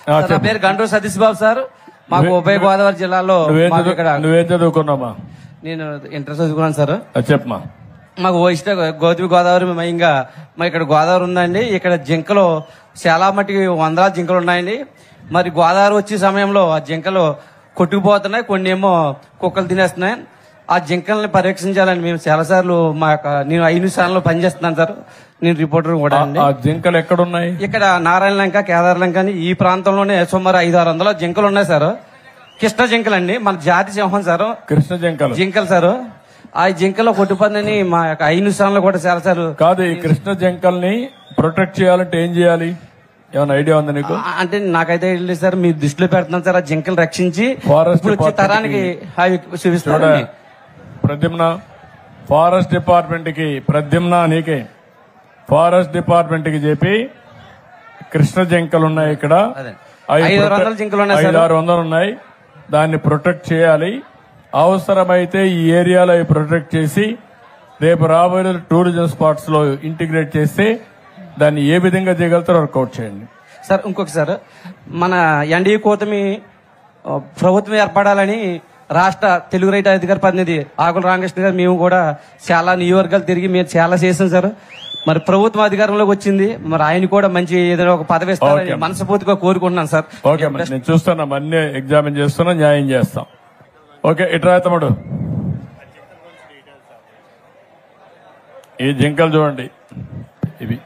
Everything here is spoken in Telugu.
నా పేరు గంటూరు సతీష్ బాబు సార్. మాకు ఉభయ గోదావరి జిల్లాలో నువ్వేం చదువుకున్నామా? నేను ఇంటర్ చదువుకున్నాను సార్. చెప్పమా. మాకు గౌతమి గోదావరి మెయిన్గా మా ఇక్కడ గోదావరి ఉందండి. ఇక్కడ జింకలు చాలా మటుకి వందలాది జింకలు ఉన్నాయండి. మరి గోదావరి వచ్చే సమయంలో ఆ జింకలు కొట్టుకుపోతున్నాయి, కొన్ని ఏమో కుక్కలు తినేస్తున్నాయి. ఆ జింకల్ని పరీక్షించాలని మేము చాలా సార్లు నేను 5 నిమిషాల్లో పనిచేస్తున్నాను సార్. నేను రిపోర్టర్ కూడా అండి. ఆ జింకలు ఎక్కడున్నాయి? ఇక్కడ నారాయణ లంక, కేదార్ లంక అని ఈ ప్రాంతంలోనే సుమారు 500-600 జింకలు ఉన్నాయి సార్. కృష్ణ జింకలు అండి, మన జాతి సింహం సార్. కృష్ణ జింకలు సార్. ఆ జింకలో కొట్టుపందని మా 5 నిమిషాల్లో కూడా చాలా సార్. కాదు, ఈ కృష్ణ జింకల్ని ప్రొటెక్ట్ చేయాలంటే ఏం చేయాలి? ఏమైనా ఐడియా ఉందా నీకు? అంటే నాకైతే లేదు సార్, మీ దృష్టిలో పెడుతున్నాను సార్. ఆ జింకలు రక్షించి వచ్చే తరానికి చూపిస్తాను. ప్రద్యుమ్న, ఫారెస్ట్ డిపార్ట్మెంట్ కి నీకే ఫారెస్ట్ డిపార్ట్మెంట్ కి చెప్పి కృష్ణ జింకలు ఉన్నాయి ఇక్కడ, 500 జింకలు ఉన్నాయి, 500-600 ఉన్నాయి. దాన్ని ప్రొటెక్ట్ చేయాలి. అవసరమైతే ఈ ఏరియాలో ప్రొటెక్ట్ చేసి రేపు రాబోయే టూరిజం స్పాట్స్ లో ఇంటిగ్రేట్ చేస్తే దాన్ని ఏ విధంగా చేయగలుగుతారో వర్కౌట్ చేయండి సార్. ఇంకొకసారి మన ఎన్డీఏ కూటమి ప్రభుత్వం ఏర్పడాలని రాష్ట్ర తెలుగు రైతు అధికార ప్రతినిధి ఆకుల రామకృష్ణ గారు మేము కూడా చాలా నియోజకవర్గాలు తిరిగి మేము చాలా చేసాం సార్. మరి ప్రభుత్వం అధికారంలోకి వచ్చింది, మరి ఆయన కూడా మంచి ఏదైనా ఒక పదవి ఇస్తారని మనస్ఫూర్తిగా కోరుకుంటున్నాను సార్. ఓకే, నేను చూస్తున్నాం, అన్ని ఎగ్జామిన్ చేస్తున్నాం, న్యాయం చేస్తాం. ఓకే, ఇట్రా తమ్ముడు. ఈ జింకలు చూడండి, ఇవి